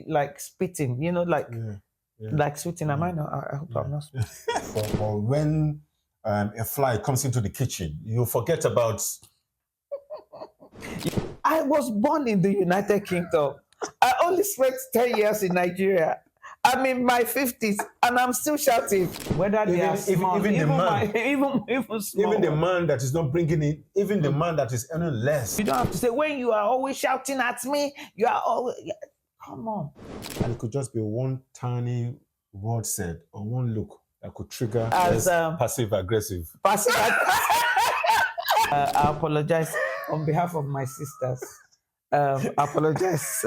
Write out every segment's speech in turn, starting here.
like spitting, like spitting. Am I not? I hope I'm not spitting. or when a fly comes into the kitchen, you forget about. I was born in the United Kingdom. I only spent 10 years in Nigeria. I'm in my 50s and I'm still shouting. Whether they are small, even the man that is not bringing it, even the man that is earning less. You don't have to say, when you are always shouting at me, you are always, come on. And it could just be one tiny word said or one look that could trigger passive aggressive. I apologize on behalf of my sisters. I apologize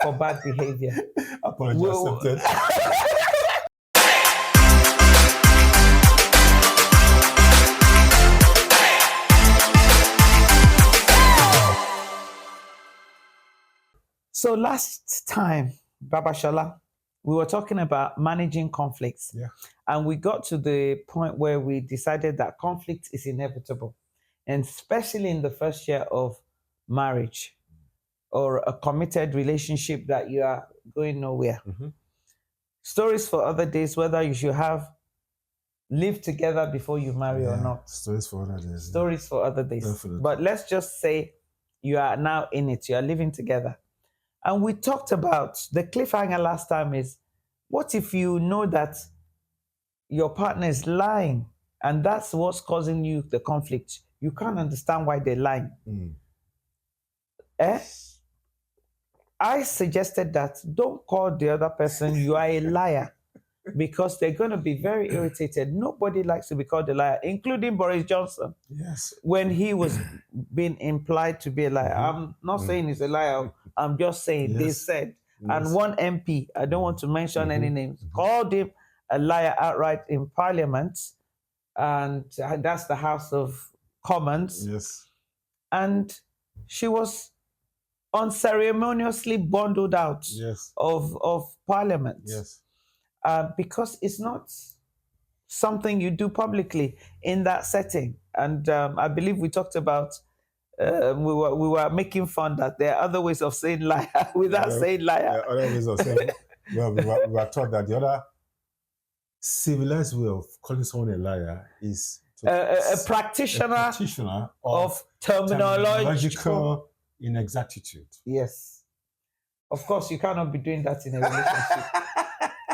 for bad behavior. Apology accepted. So last time, BabaShola, we were talking about managing conflicts. Yeah. And we got to the point where we decided that conflict is inevitable. And especially in the first year of marriage or a committed relationship that you are going nowhere. Mm-hmm. Stories for other days, whether you should have lived together before you marry or not. Stories for other days. Stories for other days. Definitely. But let's just say you are now in it. You are living together. And we talked about the cliffhanger last time is, what if you know that your partner is lying and that's what's causing you the conflict? You can't understand why they're lying. I suggested that don't call the other person you are a liar because they're going to be very irritated. Nobody likes to be called a liar, including Boris Johnson. Yes. When he was being implied to be a liar. I'm not saying he's a liar. I'm just saying they said. And one MP, I don't want to mention any names, called him a liar outright in Parliament. And that's the House of Commons. Yes. And she was unceremoniously bundled out of Parliament. Yes. Because it's not something you do publicly in that setting. And I believe we talked about, we were making fun that there are other ways of saying liar without saying liar. There are other ways of saying, well, we were taught that the other civilized way of calling someone a liar is a practitioner of terminological inexactitude. Yes. Of course, you cannot be doing that in a relationship.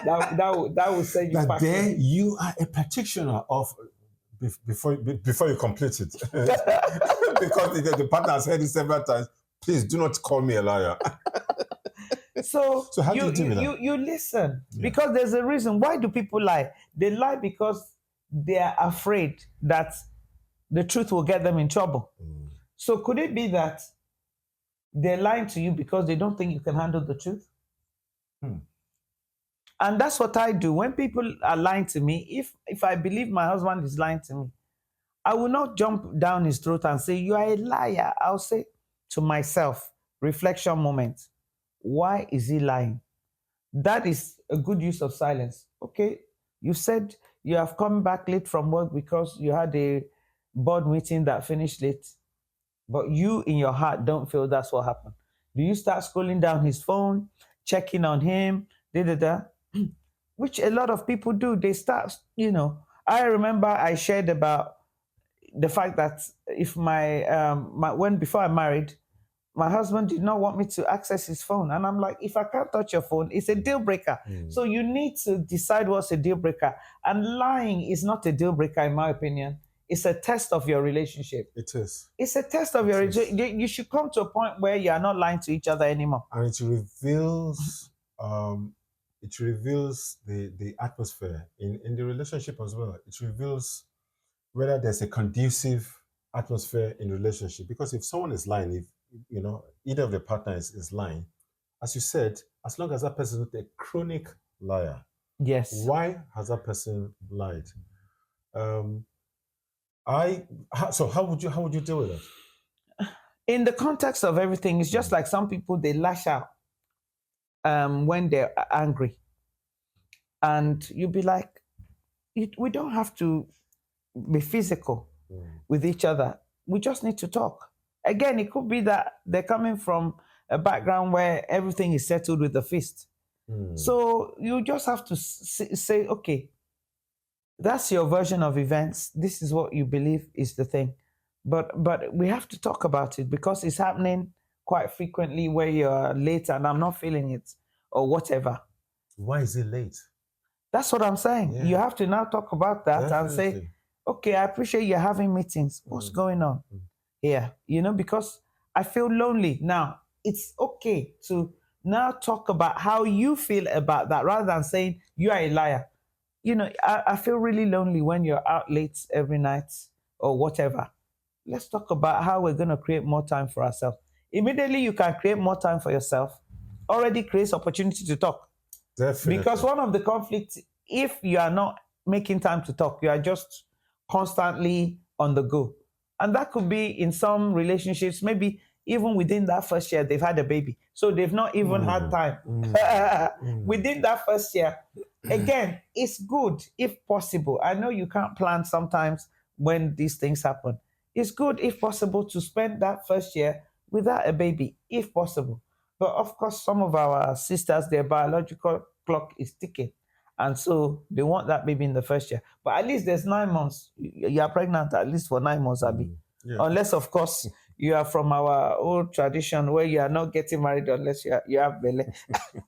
that would say you that there you are a practitioner of before you complete it. Because the partner has heard it several times. Please do not call me a liar. So how do you do with that? You listen because there's a reason. Why do people lie? They lie because they are afraid that the truth will get them in trouble. So could it be that they're lying to you because they don't think you can handle the truth? And that's what I do. When people are lying to me, if I believe my husband is lying to me, I will not jump down his throat and say, you are a liar. I'll say to myself, reflection moment, why is he lying? That is a good use of silence. Okay, you said you have come back late from work because you had a board meeting that finished late, but you in your heart don't feel that's what happened. Do you start scrolling down his phone, checking on him, which a lot of people do? They start, I remember I shared about the fact that if before I married, my husband did not want me to access his phone. And I'm like, if I can't touch your phone, it's a deal breaker. So you need to decide what's a deal breaker. And lying is not a deal breaker, in my opinion. It's a test of your relationship. It is. It's a test of your relationship. You should come to a point where you are not lying to each other anymore. And it reveals the atmosphere in the relationship as well. It reveals whether there's a conducive atmosphere in the relationship. Because if someone is lying, if either of the partners is lying, as you said, as long as that person is a chronic liar. Yes. Why has that person lied? So how would you deal with it? In the context of everything, it's just like some people, they lash out when they're angry. And you'll be like, we don't have to be physical with each other. We just need to talk. Again, it could be that they're coming from a background where everything is settled with a fist. Mm. So you just have to say, okay, that's your version of events. This is what you believe is the thing. But we have to talk about it because it's happening quite frequently where you're late and I'm not feeling it or whatever. Why is it late? That's what I'm saying. Yeah. You have to now talk about that and say, Definitely. okay, I appreciate you're having meetings. What's going on here? You know, because I feel lonely. Now, it's okay to now talk about how you feel about that rather than saying you are a liar. You know, I feel really lonely when you're out late every night or whatever. Let's talk about how we're going to create more time for ourselves. Immediately, you can create more time for yourself, already creates opportunity to talk. Definitely. Because one of the conflicts, if you are not making time to talk, you are just constantly on the go. And that could be in some relationships, maybe even within that first year, they've had a baby. So they've not even had time. Within that first year, again, it's good if possible. I know you can't plan sometimes when these things happen. It's good if possible to spend that first year without a baby, if possible. But of course, some of our sisters, their biological clock is ticking. And so they want that baby in the first year. But at least there's 9 months. You are pregnant at least for 9 months, Abby. Yeah. Unless, of course, you are from our old tradition where you are not getting married unless you have belly,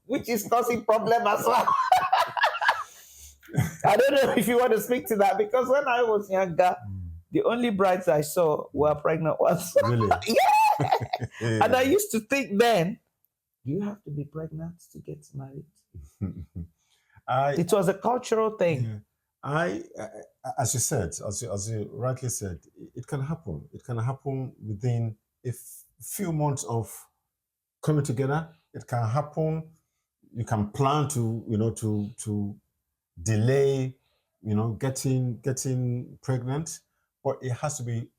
which is causing problem as well. I don't know if you want to speak to that because when I was younger, the only brides I saw were pregnant ones. Really? Yeah. And I used to think then, do you have to be pregnant to get married? It was a cultural thing. Yeah. As you said, as you rightly said, it can happen. It can happen within a few months of coming together. It can happen. You can plan to, to delay, getting pregnant, but it has to be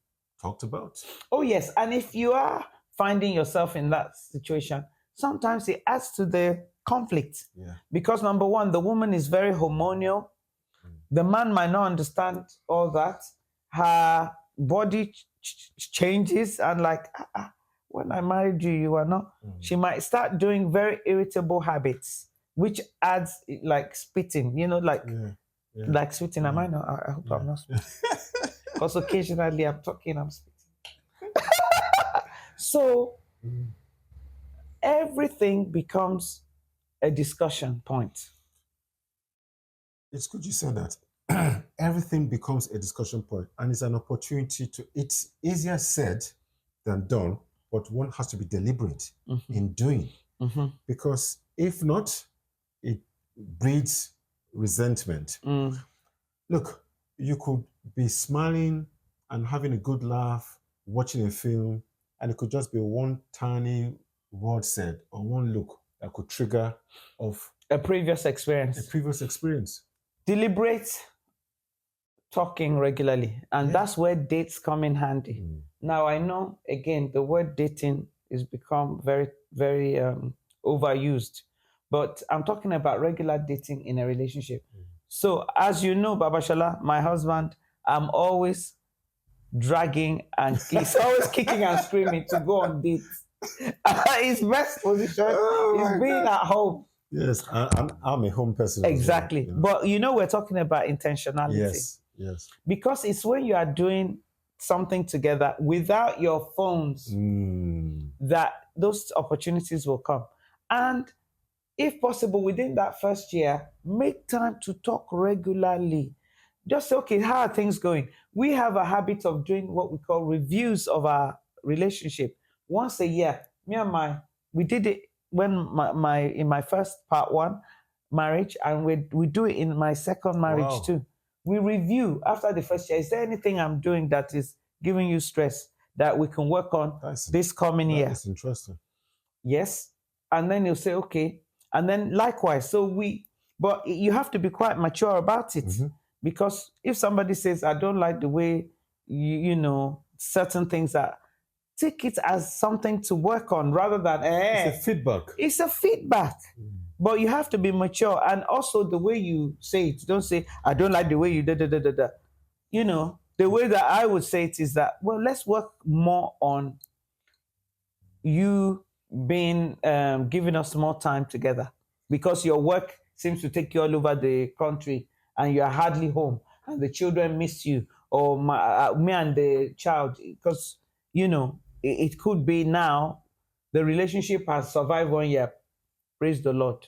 talked about. Oh yes, and if you are finding yourself in that situation, sometimes it adds to the conflict. Yeah. Because number one, the woman is very hormonal. The man might not understand all that. Her body changes and like, when I married you, you were not. She might start doing very irritable habits, which adds like spitting, like spitting. Am I not? I hope I'm not spitting. Because occasionally I'm talking, I'm spitting. So everything becomes a discussion point. It's good you said that. Everything becomes a discussion point and it's an opportunity it's easier said than done, but one has to be deliberate in doing. Because if not, it breeds resentment. Look, you could be smiling and having a good laugh, watching a film, and it could just be one tiny word said or one look that could trigger off a previous experience. Deliberate talking regularly, and that's where dates come in handy. Now I know again the word dating is become very, very overused, but I'm talking about regular dating in a relationship. So as you know, BabaShola, my husband, I'm always dragging and he's always kicking and screaming to go on dates. His best position is being at home. Yes, I'm a home person. Exactly. Well, But we're talking about intentionality. Yes. Because it's when you are doing something together without your phones that those opportunities will come. And if possible, within that first year, make time to talk regularly. Just say, okay, how are things going? We have a habit of doing what we call reviews of our relationship once a year. We did it when in my first part one marriage, and we do it in my second marriage too. We review after the first year. Is there anything I'm doing that is giving you stress that we can work on this coming year? That's interesting. Yes. And then you'll say, okay. And then likewise. But you have to be quite mature about it. Because if somebody says, I don't like the way certain things are, take it as something to work on rather than it's a feedback. It's a feedback. But you have to be mature. And also the way you say it, don't say, I don't like the way you da. The way that I would say it is that, well, let's work more on you being giving us more time together because your work seems to take you all over the country and you are hardly home and the children miss you or me and the child because it could be now the relationship has survived 1 year, praise the Lord,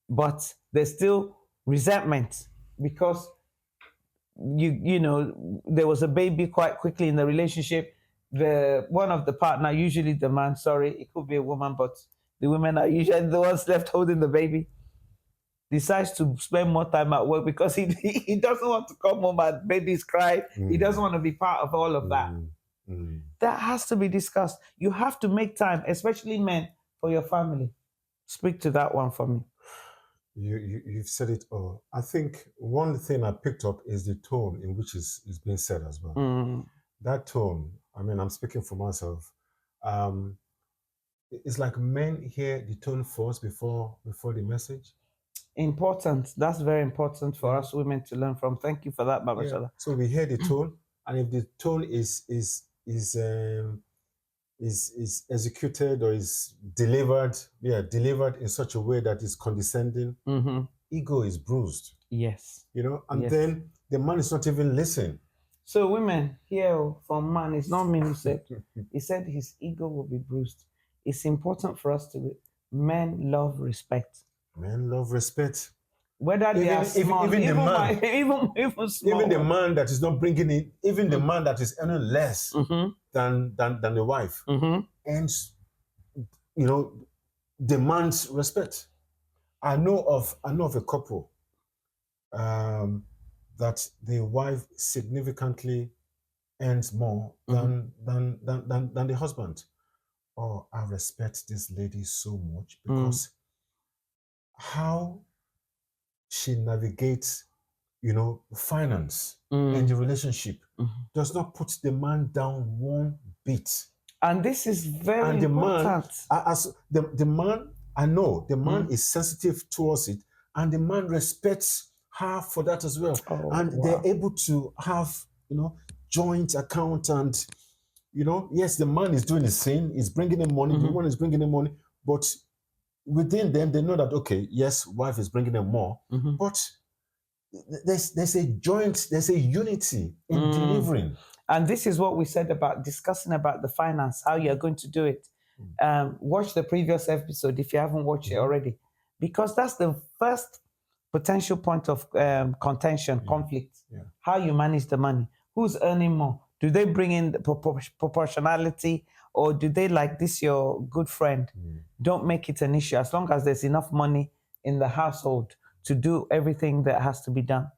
but there's still resentment because there was a baby quite quickly in the relationship. The one of the partner, usually the man, sorry, it could be a woman, but the women are usually the ones left holding the baby, decides to spend more time at work because he doesn't want to come home and babies cry. He doesn't want to be part of all of that. That has to be discussed. You have to make time, especially men, for your family. Speak to that one for me. You've said it all. I think one thing I picked up is the tone in which is being said as well. That tone, I mean, I'm speaking for myself. It's like men hear the tone first before the message. Important. That's very important for us women to learn from. Thank you for that, BabaShola. So we hear the tone, and if the tone is executed or is delivered in such a way that is condescending, ego is bruised. Yes. And then the man is not even listening. So women, here from man, it's not me who said. He said his ego will be bruised. It's important for us to men love respect. Men love respect. Whether they are small, even small. Even the man that is not bringing in, even the man that is earning less than the wife, and demands respect. I know of a couple that the wife significantly earns more than the husband. Oh, I respect this lady so much because how she navigates, finance and the relationship does not put the man down one bit. And this is very important. The man, I know the man is sensitive towards it, and the man respects her for that as well. They're able to have, joint account and, yes, the man is doing his thing, he's bringing in money, the woman is bringing in money, but within them, they know that, okay, yes, wife is bringing in more, but there's a unity in delivering. And this is what we said about discussing about the finance, how you're going to do it. Watch the previous episode if you haven't watched it already, because that's the first potential point of contention, conflict. How you manage the money. Who's earning more? Do they bring in the proportionality, or do they like this your good friend? Don't make it an issue as long as there's enough money in the household to do everything that has to be done.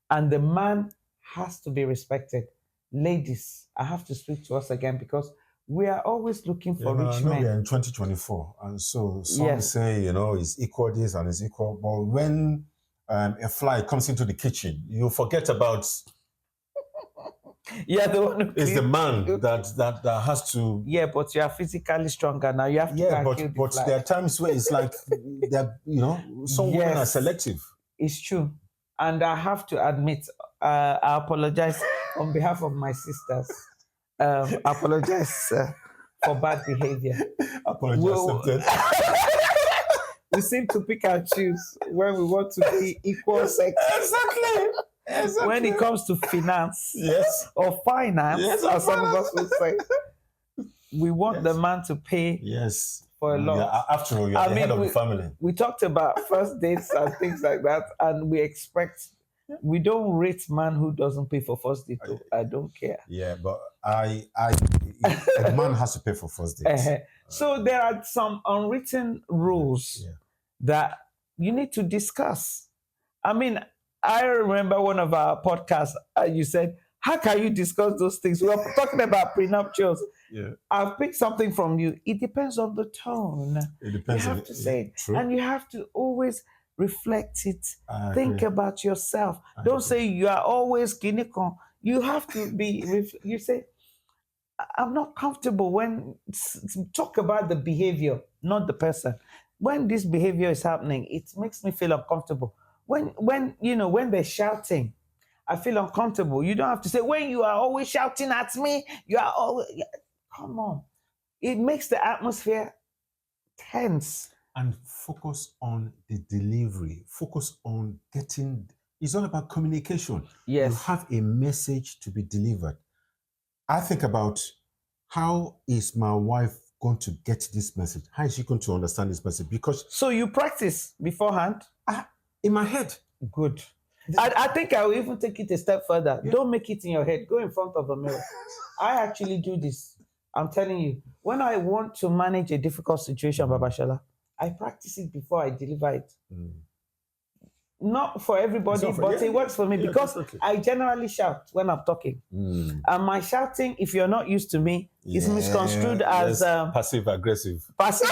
And the man has to be respected. Ladies, I have to speak to us again because we are always looking for rich men. We are in 2024, and so some say, it's equal this and it's equal. But when a fly comes into the kitchen, you forget about. The one who it's the man that has to. Yeah, but you are physically stronger now. You have to. But there are times where it's like that. Some women are selective. It's true, and I have to admit, I apologize on behalf of my sisters. I apologize for bad behavior. Apologize. We seem to pick and choose when we want to be equal sex. Exactly. When it comes to finance, or finance, as some of us will say, we want the man to pay for a lot. Yeah, after all, you're the head of the family. We talked about first dates and things like that, and we expect. We don't rate man who doesn't pay for first date. I don't care. Yeah, but a man has to pay for first date. So there are some unwritten rules that you need to discuss. I mean, I remember one of our podcasts, you said, how can you discuss those things? We were talking about prenuptials. I've picked something from you. It depends on the tone. It depends. You have to say it. True. And you have to always reflect it. Think about yourself. Don't say you are always kinikon. You have to be, you say, I'm not comfortable when, talk about the behavior, not the person. When this behavior is happening, it makes me feel uncomfortable. When they're shouting, I feel uncomfortable. You don't have to say, when you are always shouting at me, you are always, come on. It makes the atmosphere Tense. And focus on the delivery. Focus on getting. It's all about communication. Yes. You have a message to be delivered. I think about how is my wife going to get this message? How is she going to understand this message? Because So you practice beforehand? in my head. Good. I think I will even take it a step further. Yeah. Don't make it in your head. Go in front of a mirror. I actually do this. I'm telling you. When I want to manage a difficult situation, BabaShola, I practice it before I deliver it. Not for everybody, but it works for me because definitely. I generally shout when I'm talking. And my shouting, if you're not used to me, is misconstrued as passive aggressive. passive.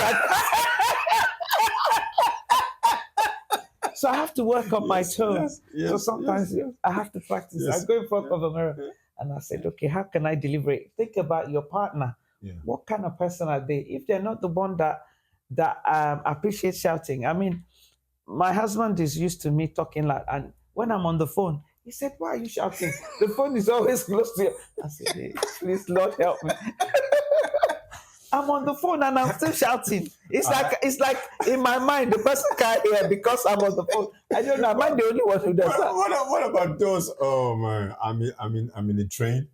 So I have to work on my tone. So sometimes I have to practice. I go in front of a mirror and I said, okay, how can I deliver it? Think about your partner. Yeah. What kind of person are they? If they're not the one that appreciates shouting. I mean, my husband is used to me talking loud, and when I'm on the phone, he said, "Why are you shouting? The phone is always close to you." I said, hey, "Please, Lord, help me." I'm on the phone and I'm still shouting. It's like in my mind, the person can't hear because I'm on the phone. I don't know. Am I the only one who does that? What about those? Oh man, I'm in the train,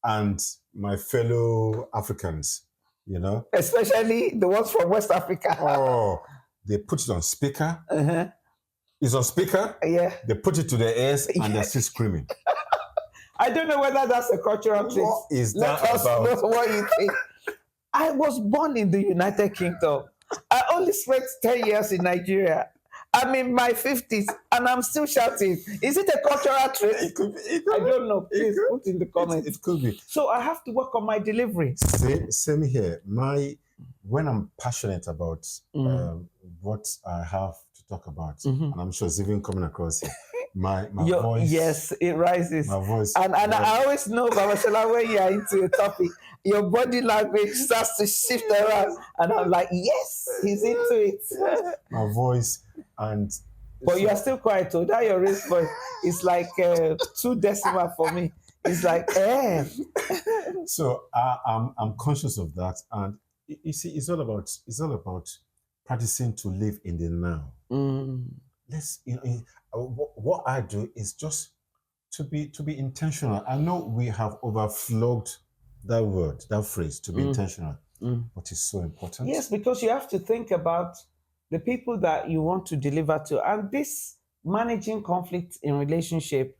and my fellow Africans, Especially the ones from West Africa. Oh, they put it on speaker. It's on speaker. Yeah. They put it to their ears and they're still screaming. I don't know whether that's a cultural trait. What is that Let us about? know what you think. I was born in the United Kingdom. I only spent 10 years in Nigeria. I'm in my 50s and I'm still shouting. Is it a cultural trait? It could be. I don't know. Please put in the comments. It could be. So I have to work on my delivery. Same here. When I'm passionate about what I have to talk about, and I'm sure it's even coming across here, my voice. Yes, it rises. My voice. And I always know, BabaShola, when you're into a topic, your body language starts to shift around. And I'm like, yes, he's into it. My voice and... But you are still quiet, though. That your raised voice is like 2 decimal for me. It's like, eh. So I'm conscious of that. And you see, it's all about practicing to live in the now. Let's, what I do is just to be intentional. I know we have overflogged that phrase, to be intentional, but it's so important. Yes, because you have to think about the people that you want to deliver to. And this managing conflict in relationship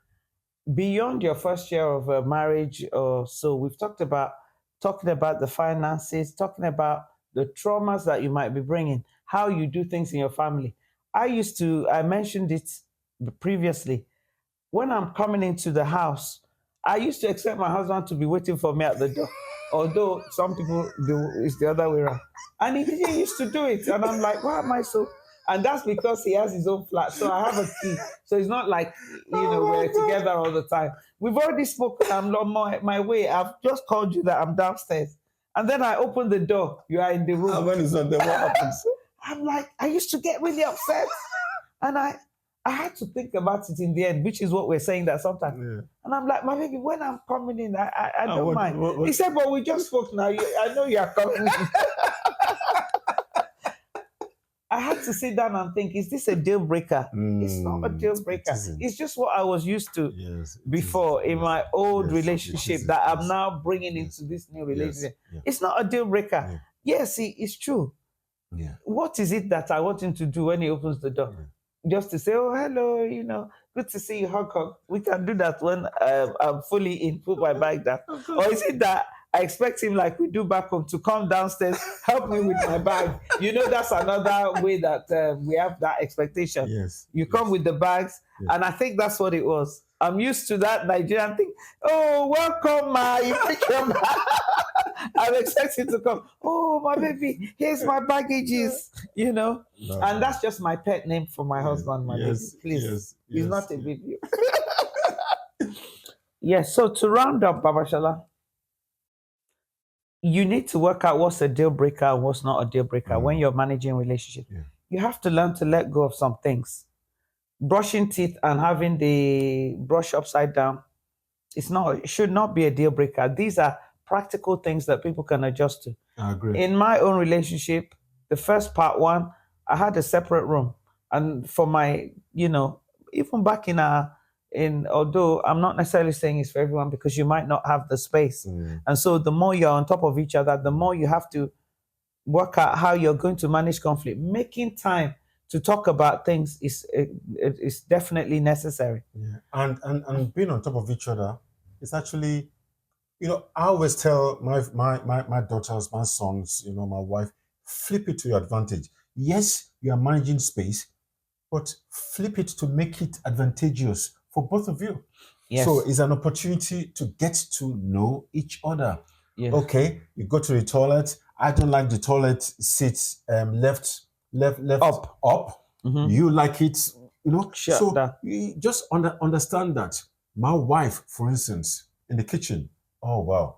beyond your first year of a marriage or so, we've talking about the finances, talking about the traumas that you might be bringing, how you do things in your family. I mentioned it previously. When I'm coming into the house, I used to expect my husband to be waiting for me at the door. Although some people do, it's the other way around. And he didn't used to do it. And I'm like, why am I so? And that's because he has his own flat. So I have a key. So it's not like, we're together all the time. We've already spoken. I'm on my way. I've just called you that I'm downstairs. And then I open the door. You are in the room. And when it's not there, what happens? I'm like, I used to get really upset. And I had to think about it in the end, which is what we're saying that sometimes. Yeah. And I'm like, my baby, when I'm coming in, I don't mind. What? He said, but we just spoke now. I know you're coming in. I had to sit down and think, is this a deal breaker? It's not a deal breaker. It's just what I was used to before in my old relationship that I'm now bringing into this new relationship. It's not a deal breaker. Yes, it's true. Yeah. What is it that I want him to do when he opens the door? Just to say, oh, hello, good to see you, hug. We can do that when I'm fully in, put my bag down. Or is it that I expect him, like we do back home, to come downstairs, help me with my bag? That's another way that we have that expectation. Yes. You come with the bags, and I think that's what it was. I'm used to that Nigerian thing. Oh, welcome, ma. You pick your bag. I'm expecting to come. Oh, my baby, here's my baggages, No. And that's just my pet name for my husband, my baby. Please. He's not a baby. Yes, so to round up, BabaShola, you need to work out what's a deal breaker and what's not a deal breaker when you're managing relationship. Yeah. You have to learn to let go of some things. Brushing teeth and having the brush upside down, it should not be a deal breaker. These are practical things that people can adjust to. I agree. In my own relationship, the first part one, I had a separate room. And for my, even back in although I'm not necessarily saying it's for everyone because you might not have the space. And so the more you're on top of each other, the more you have to work out how you're going to manage conflict. Making time to talk about things is definitely necessary. Yeah. And being on top of each other is actually, I always tell my daughters, my sons, my wife, flip it to your advantage. Yes, you are managing space, but flip it to make it advantageous for both of you. Yes. So it's an opportunity to get to know each other. Yes. Okay, you go to the toilet. I don't like the toilet seats left up. You like it, Shut so down. you just understand that. My wife, for instance, in the kitchen, oh wow,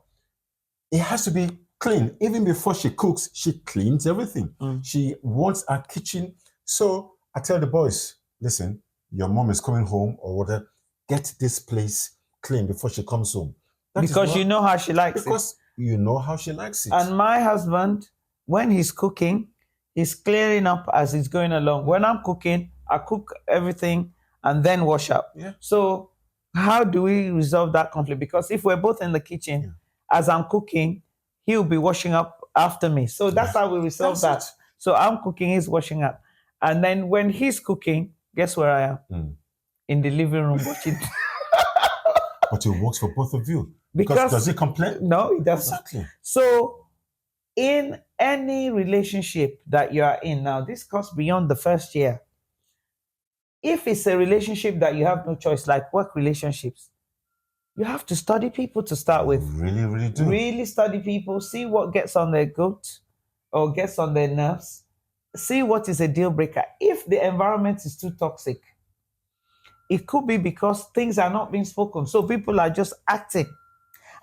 it has to be clean. Even before she cooks, she cleans everything. She wants her kitchen. So I tell the boys, listen, your mom is coming home or whatever, get this place clean before she comes home. Because you know how she likes it. Because you know how she likes it. And my husband, when he's cooking, he's clearing up as he's going along. When I'm cooking, I cook everything and then wash up. Yeah. So how do we resolve that conflict? Because if we're both in the kitchen, as I'm cooking, he'll be washing up after me. So that's how we resolve that. So I'm cooking, he's washing up. And then when he's cooking, guess where I am? In the living room watching. But it works for both of you. Because does he complain? No, he doesn't. Exactly. So in any relationship that you are in now, this goes beyond the first year. If it's a relationship that you have no choice, like work relationships, you have to study people to start with. Really, really do. Really study people, see what gets on their goat or gets on their nerves, see what is a deal breaker. If the environment is too toxic, it could be because things are not being spoken. So people are just acting.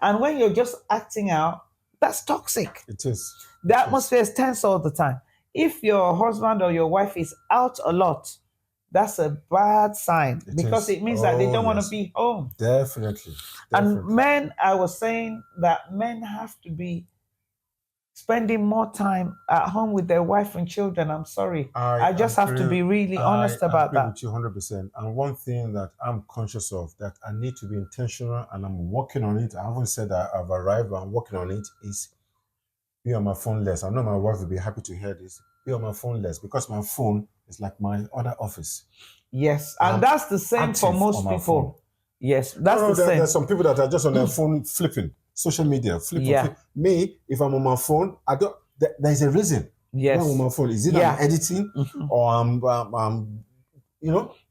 And when you're just acting out, that's toxic. It is. The atmosphere is tense all the time. If your husband or your wife is out a lot, that's a bad sign because it means that they don't want to be home. Definitely. And men, I was saying that men have to be spending more time at home with their wife and children. I'm sorry. I just have to be really honest about that. I agree with you 100%. And one thing that I'm conscious of that I need to be intentional and I'm working on it. I haven't said that I've arrived, but I'm working on it is be on my phone less. I know my wife will be happy to hear this. Be on my phone less because my phone is like my other office. Yes. And that's the same for most people. Phone. Yes. That's the same. There's some people that are just on their phone flipping. Social media, flipping. Me, if I'm on my phone, there's a reason. Yes. When I'm on my phone. Is it I'm editing or I'm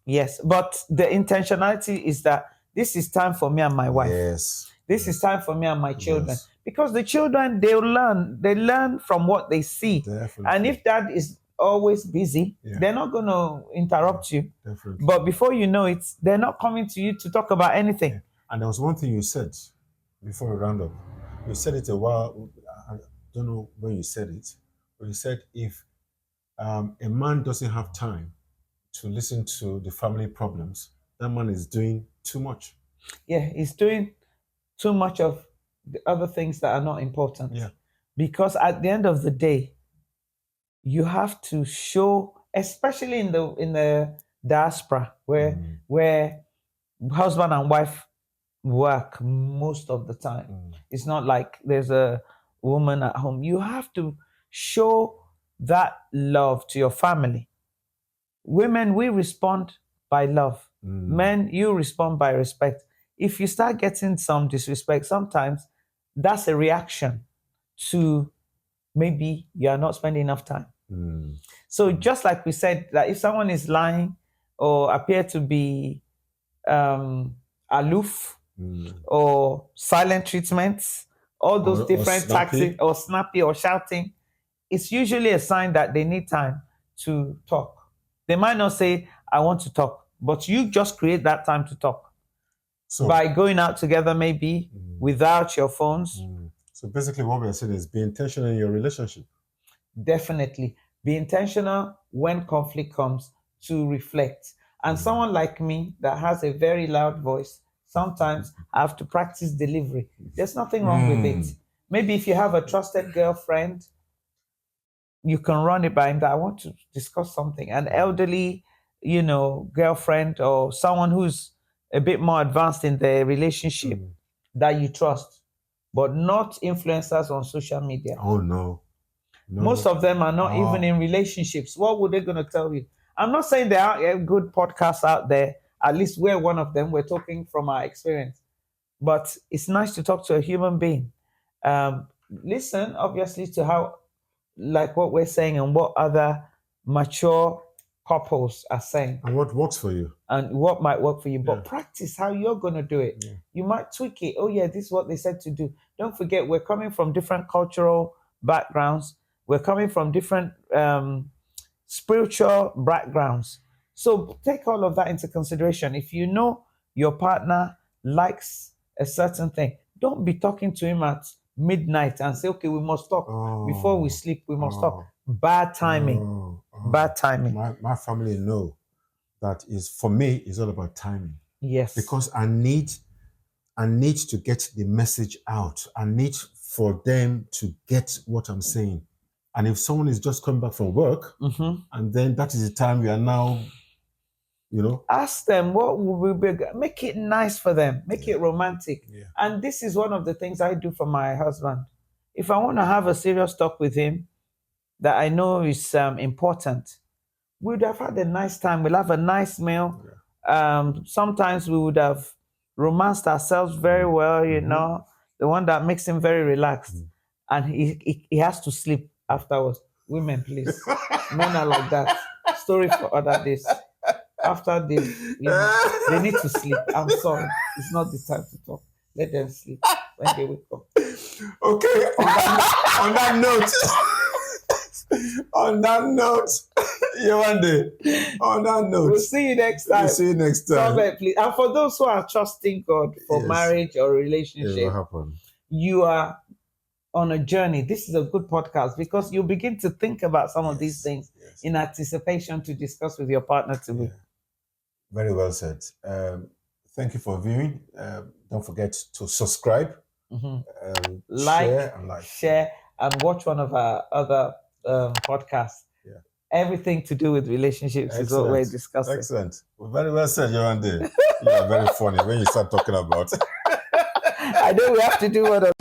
Yes. But the intentionality is that this is time for me and my wife. Yes. This is time for me and my children. Yes. Because the children, they learn from what they see. Definitely. And if dad is always busy, they're not going to interrupt you. Definitely. But before you know it, they're not coming to you to talk about anything. Yeah. And there was one thing you said before we round up. You said it a while, I don't know when you said it, but you said if a man doesn't have time to listen to the family problems, that man is doing too much. Yeah, he's doing too much of the other things that are not important. Yeah. Because at the end of the day, you have to show, especially in the diaspora, where husband and wife work most of the time. It's not like there's a woman at home. You have to show that love to your family. Women, we respond by love. Men, you respond by respect. If you start getting some disrespect, sometimes that's a reaction to maybe you are not spending enough time. So just like we said, that if someone is lying or appear to be aloof, or silent treatments, all those different tactics, or snappy or shouting, it's usually a sign that they need time to talk. They might not say, I want to talk, but you just create that time to talk. So, by going out together, maybe without your phones. So basically what we are saying is be intentional in your relationship. Definitely. Be intentional when conflict comes to reflect. And someone like me that has a very loud voice, sometimes I have to practice delivery. There's nothing wrong with it. Maybe if you have a trusted girlfriend, you can run it by him that I want to discuss something. An elderly, girlfriend or someone who's a bit more advanced in the relationship that you trust, but not influencers on social media. Oh no. Most of them are not even in relationships. What were they going to tell you? I'm not saying there are good podcasts out there. At least we're one of them. We're talking from our experience. But it's nice to talk to a human being. Listen, obviously, to how, like what we're saying and what other mature couples are saying. And what works for you. And what might work for you. But practice how you're going to do it. Yeah. You might tweak it. Oh, yeah, this is what they said to do. Don't forget, we're coming from different cultural backgrounds. We're coming from different spiritual backgrounds. So take all of that into consideration. If you know your partner likes a certain thing, don't be talking to him at midnight and say, okay, we must talk before we sleep. We must talk. Bad timing. Bad timing. My family know that is, for me, it's all about timing. Yes. Because I need to get the message out. I need for them to get what I'm saying. And if someone is just coming back from work, and then that is the time we are now, ask them what will be, make it nice for them, make it romantic. Yeah. And this is one of the things I do for my husband. If I want to have a serious talk with him that I know is important, we would have had a nice time. We'll have a nice meal. Yeah. Sometimes we would have romanced ourselves very well, the one that makes him very relaxed. And he has to sleep afterwards. Women, please. Men are like that. Story for other days. After this, they need to sleep. I'm sorry. It's not the time to talk. Let them sleep when they wake up. Okay, on that note, Yewande, on that note. We'll see you next time. We'll see you next time. Somewhere, please. And for those who are trusting God for marriage or relationship, it will happen. You are on a journey. This is a good podcast because you begin to think about some of these things in anticipation to discuss with your partner to be. Very well said. Thank you for viewing. Don't forget to subscribe, share, and watch one of our other podcasts. Yeah. Everything to do with relationships is what we're discussing. Excellent. Well, very well said, Yewande. You are very funny when you start talking about. I know we have to do what.